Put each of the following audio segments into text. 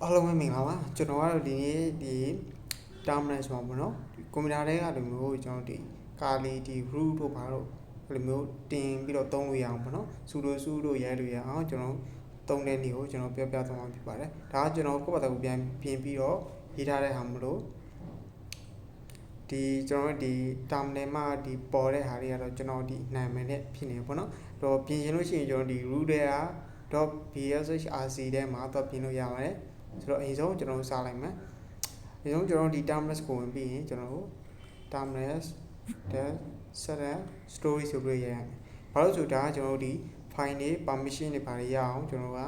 အားလုံးပဲမင်္ဂလာပါကျွန်တော်ကတော့ဒီနေ့ဒီ terminal ဆိုပါတော့ဒီကွန်ပျူတာတွေကလိုမျိုးကျွန်တော်ဒီကာလီဒီ root တို့ဘာလို့ဒီလိုမျိုးတင်ပြီးတော့သုံးလို့ရအောင်ပေါ့နော် sudo ရဲလို့ရအောင်ကျွန်တော်သုံးတဲ့နည်းကိုကျွန်တော်ပြောပြသွားမှာဖြစ်ပါတယ်ဒါကကျွန်တော်ကိုယ့်ဘာသာကိုပြန်ပြင်ပြီးတော့ရေးထားတဲ့ဟာမလို့ဒီကျွန်တော်ဒီ terminal မှာဒီပေါ်တဲ့ဟာတွေကတော့ကျွန်တော်ဒီနာမည်နဲ့ဖြစ်နေပေါ့နော်တော့ပြင်ရင်လို့ရှိရင်ကျွန်တော်ဒီ root တွေက .bshrc ထဲမှာတော့ပြင်လို့ရပါတယ်ဆိုတော့အရင်ဆုံးကျွန်တော်စလိုက်မယ်အရင်ဆုံးကျွန်တော်ဒီ terminal ကိုဝင်ပြီးရင်ကျွန်တော် terminal set story ဆိုပြီးရရမယ်ဘာလို့ဆိုတာကျွန်တော်ဒီ file တွေ permission တွေပါရအောင်ကျွန်တော်က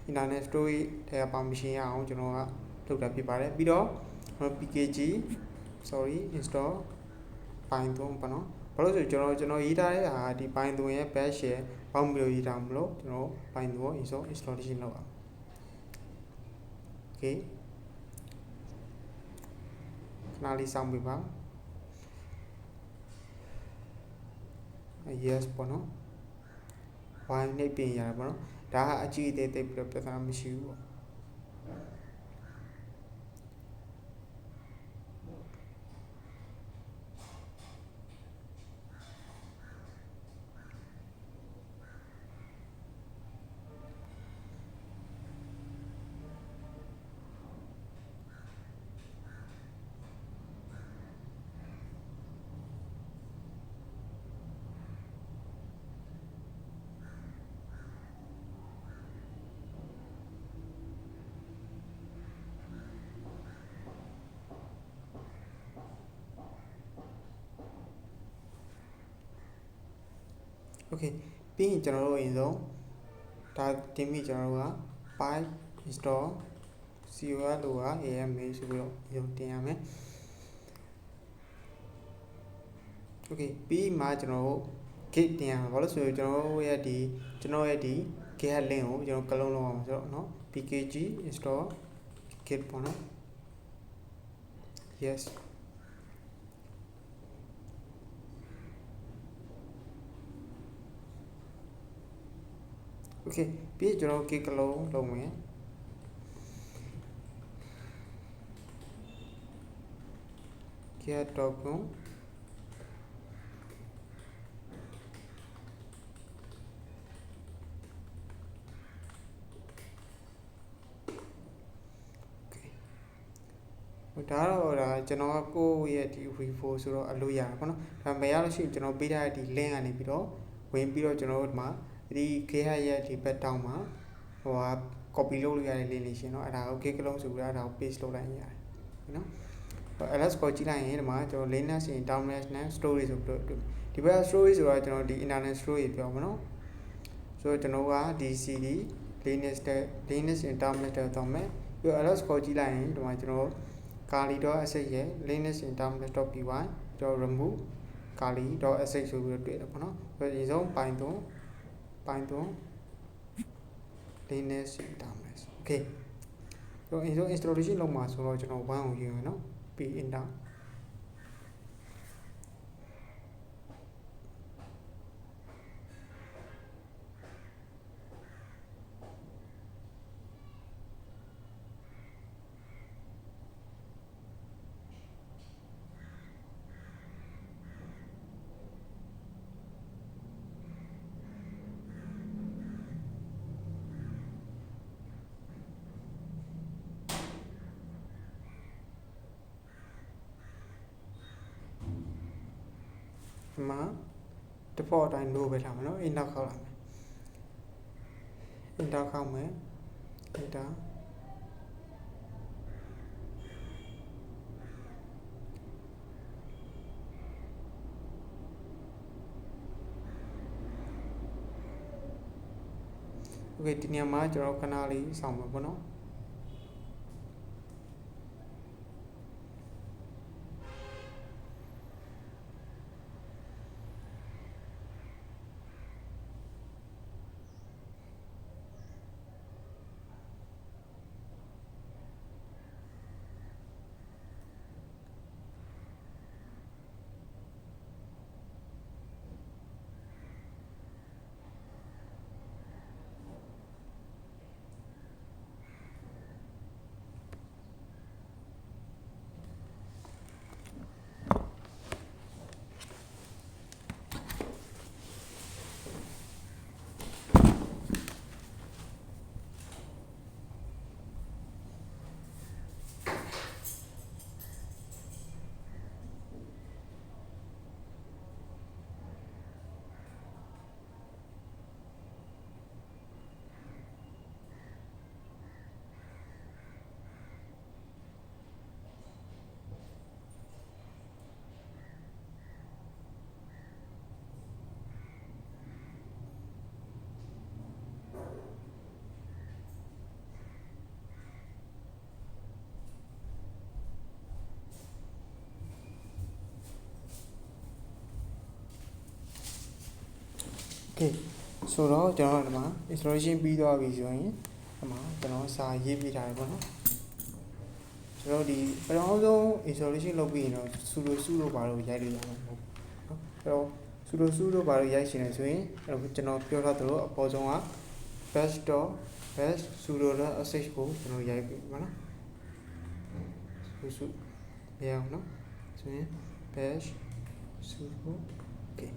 internet story ထဲ permission ရအောင်ကျွန်တော်ကလုပ်တာဖြစ်ပါတယ်ပြီးတော့ pkg install python ပေါ့နော်ဘာလို့ဆိုကျွန်တော်ရေးထားတဲ့ဟာဒီ python ရဲ့ bash ရဲ့ပေါင်းပြီးတော့ရေးထားမလို့ကျွန်တော် python ကို installation လုပ်အောင် okay ခဏလေးစောင့်ပေးပါ yes ပေါ့နော် while နှိပ်ပြင်ရတာပေါ့နော်ဒါကအကြည့်အသေးတိတ်ပြီးတော့ပြဿနာမရှိဘူးပေါ့โอเคပြီးရင်ကျွန်တော်တို့အရင်ဆုံးဒါတင်ပြီးကျွန်တော်တို့က py install col လို့က ama ဆိုပြီးတော့ရုံတင်ရမယ်โอเคပြီးမှကျွန်တော်တို့ git တင်ရမှာဘာလို့ဆိုတော့ကျွန်တော်ရဲ့ဒီ git link ကိုကျွန်တော်ကလုံးလုံးအောင်ဆိုတော့เนาะ pkg install git ပေါ့နော် yesโอเคပြီးကျွန်တော် git ကလုံးလုံးမယ်git.comဒါတော့ဒါကျွန်တော်ကကိုယ့်ရဲ့ဒီ repo ဆိုတော့အလို့ရတာပေါ့နော်ဒါမရလို့ရှိရင်ကျွန်တော်ပေးထားတဲ့ဒီ link ကနေပြီးတော့ဝင်ပြီးတော့ကျွန်တော်တို့ဒီမှာဒီ git ရဲ့ဒီ back down မှာဟိုဟာ copy လုပ်လို့ရတဲ့ link လေးရှင်เนาะအဲ့ဒါကို git ကလုံးဆိုပြီးတော့အဲ့ဒါကို paste လုပ်လိုက်ရတယ်เนาะ ls ကိုကြည့်လိုက်ရင်ဒီမှာကျွန်တော် LinuxInTermuxနဲ့ story ဆိုပြီးတော့ဒီဘက် story ဆိုတာကျွန်တော်ဒီ internet story ပြောမှာเนาะဆိုတော့ကျွန်တော်က dcd LinuxInTermux တဲ့တော့မယ်ပြီးတော့ ls ကိုကြည့်လိုက်ရင်ဒီမှာကျွန်တော်kali.sh ရဲ့ LinuxInTermux.py တော့ remove kali.sh ဆိုပြီးတော့တွေ့တယ်ပေါ့နော်ဆိုတော့ဒီဆုံး python LinuxInTermux okay ဆိုတော့ installation လုပ်မှာဆိုတော့ကျွန်တော်1ကိုယူမယ်နော်ပြီး enter ဒီမှာ default အတိုင်း no ပဲထားမှာနော် enter ခေါက်လိုက်မယ် enter ခေါက်မယ် enter okay ဒီနေရာမှာကျွန်တော်ခဏလေးစောင့်မှာပေါ့နော် okay ဆိုတော့ကျွန်တော်ဒီမှာ installation ပြီးသွားပြီဆိုရင်ဒီမှာကျွန်တော်စာရေးပြထားတယ်ပေါ့နော်ကျွန်တော်ဒီပထမဆုံး installation လုပ်ပြီးရင်တော့ sudo ဘာလို့ရိုက်လို့ရမှာမဟုတ်ဘူးเนาะအဲ့တော့ sudo ဘာလို့ရိုက်ရှင်လဲဆိုရင်ကျွန်တော်ပြောထားသလိုအပေါ်ဆုံးက bash sudo.sh ကိုကျွန်တော်ရိုက်ပြီပေါ့နော်sudo ရအောင်เนาะဆိုရင် bash sudo okay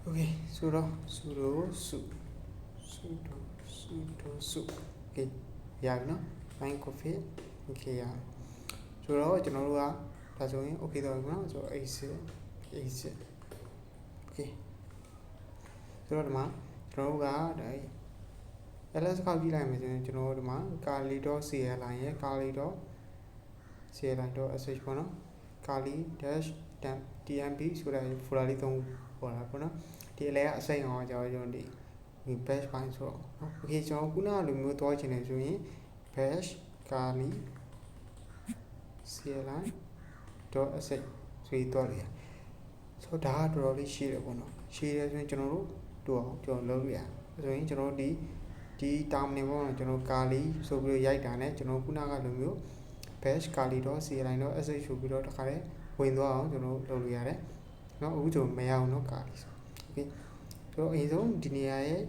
okay sudo okay ရပြီနော် line coffee okay ရဆိုတော့ကျွန်တော်တို့ကဒါဆိုရင် okay တော့ပြီနော်ဆိုတော့ exit okay ဆိုတော့ဒီမှာကျွန်တော်တို့ကဒါ ls ခောက်ကြည့်လိုက်မယ်ဆိုရင်ကျွန်တော်တို့ဒီမှာ kali.cli ရဲ့ kali.cli.sh ပေါ့နော် kali-tmp ဆိုတဲ့ folder လေးသုံးပေါ်လာပေါ့နော်ဒီအလဲကအစိမ်းအောင်ကျွန်တော်ဒီ bash ပိုင်းဆိုတော့เนาะ okay ကျွန်တော်ခုနကလိုမျိုးသွားချင်တယ်ဆိုရင် bash kali cli.sh ဆိုပြီးသွားလို့ရဆိုတော့ဒါကတော်တော်လေးရှင်းတယ်ပေါ့နော်ရှင်းတယ်ဆိုရင်ကျွန်တော်တို့တူအောင်ကျွန်တော်လုပ်လို့ရဆိုရင်ကျွန်တော်ဒီ terminal ပေါ့နော်ကျွန်တော် kali ဆိုပြီးတော့ရိုက်တာနဲ့ကျွန်တော်ခုနကလိုမျိုး bash kali.cli.sh ဆိုပြီးတော့တခါတည်းဝင်သွားအောင်ကျွန်တော်လုပ်လို့ရတယ်เนาะအခုကျွန်တော်မရအောင်เนาะ kali ဆို okay ဆိုတော့အရင်ဆုံးဒီနေရာရဲ့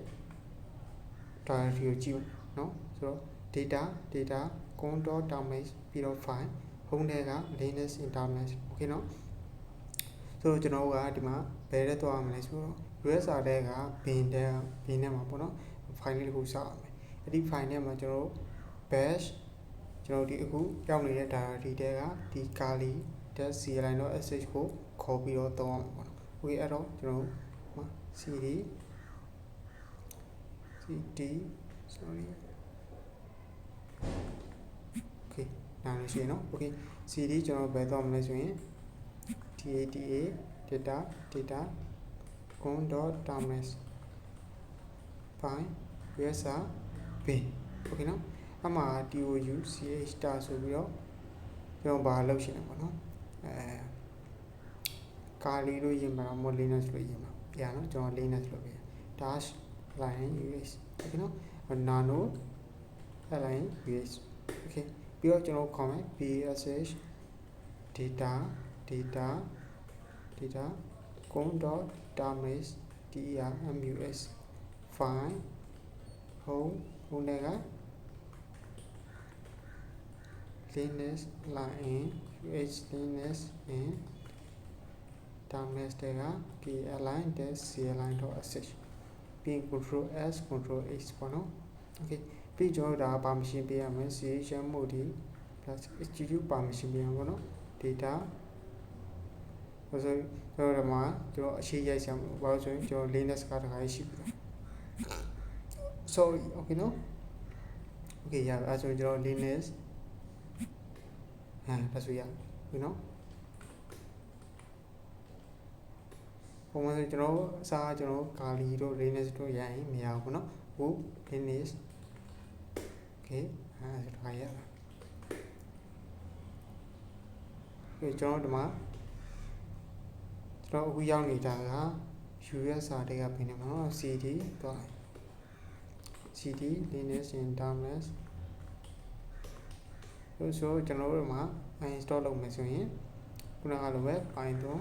directory ကိုကြည့်เนาะဆိုတော့ data con.terminal ပြီးတော့ file home ထဲက LinuxInTermux okay เนาะဆိုတော့ကျွန်တော်တို့ကဒီမှာဘယ်ထဲသွားရမလဲဆိုတော့ USR ထဲက bin ထဲမှာပေါ့เนาะ file လေးတစ်ခုစောက်အောင်အဲ့ဒီ file ထဲမှာကျွန်တော်တို့ bash ကျွန်တော်ဒီအခုရောက်နေတဲ့ directory ထဲကဒီ kali.cli.sh ကိုခေါ်ပြီးတော့သုံးအောင်ပေါ့နော်။ okay အဲ့တော့ကျွန်တော်cd sorry okay နားလို့ရှိရင်နော် okay cd ကျွန်တော်ဘယ်သွားမလဲဆိုရင် data con.terminal file usr bin okay နော်အမှာ touch star ဆိုပြီးတော့ကျွန်တော်ဘာလုပ်ရှင်လဲပေါ့နော်kali လို့ရေးမှာမဟုတ် linux လို့ရေးမှာပြနော်ကျွန်တော် linux လို့ပြdash line us okay နော် nano line us okay ပြီးတော့ကျွန်တော် comment bsh data con.terminal termus file home တွေက linux line us linux in terminal တွေက kli.cli.sh ပြီး control s control h ပေါ့နော် okay ပြီးကျွန်တော်ဒါ permission ပေးရမယ် chmod plus execute permission ပေးရမှာပေါ့နော် data ဆိုတော့ဒီမှာကျွန်တော်အခြေရိုက်ဆောင်ဘာလို့ဆိုရင်ကျွန်တော် linux ကတခါရှိပြီ sorry okay နော် okay ရအဲ့ဆိုရင်ကျွန်တော် linux ဒါဆိုရပြီနော်ပုံမှန်ဆိုကျွန်တော်အစားကျွန်တော် kali တို့ linux တို့ရရင်မရဘူးပေါ့နော်ဟို linux okay ဆိုတော့ရ ကျွန်တော်ဒီမှာကျွန်တော်အခုရောက်နေတာက US စာတွေကပြင်နေမှာနော် CD သွား CD LinuxInTermux ဆိုကျွန်တော်တို့မှာ install လုပ်မယ်ဆိုရင်ခုနကလိုပဲ Python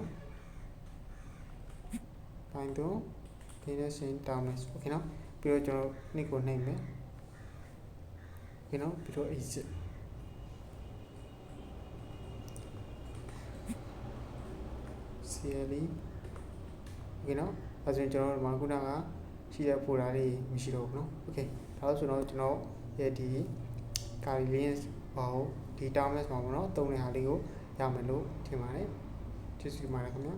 LinuxInTermux โอเคနော်ပြီးတော့ကျွန်တော်နှစ်ကိုနှိပ်မယ်โอเคနော်ပြီးတော့ exit CLE โอเคနော်အဲဆိုရင်ကျွန်တော်တို့မှာခုနကရှိတဲ့ folder တွေမရှိတော့ဘူးနော်โอเคဒါဆိုတော့ကျွန်တော်ရဲ့ဒီ Kali Linux ဘာကိုဒီ Termux မှာပေါ့နော်သုံးတဲ့ဟာလေးကိုရမယ်လို့ထင်ပါတယ်ကျေးဇူးတင်ပါတယ်ခင်ဗျာ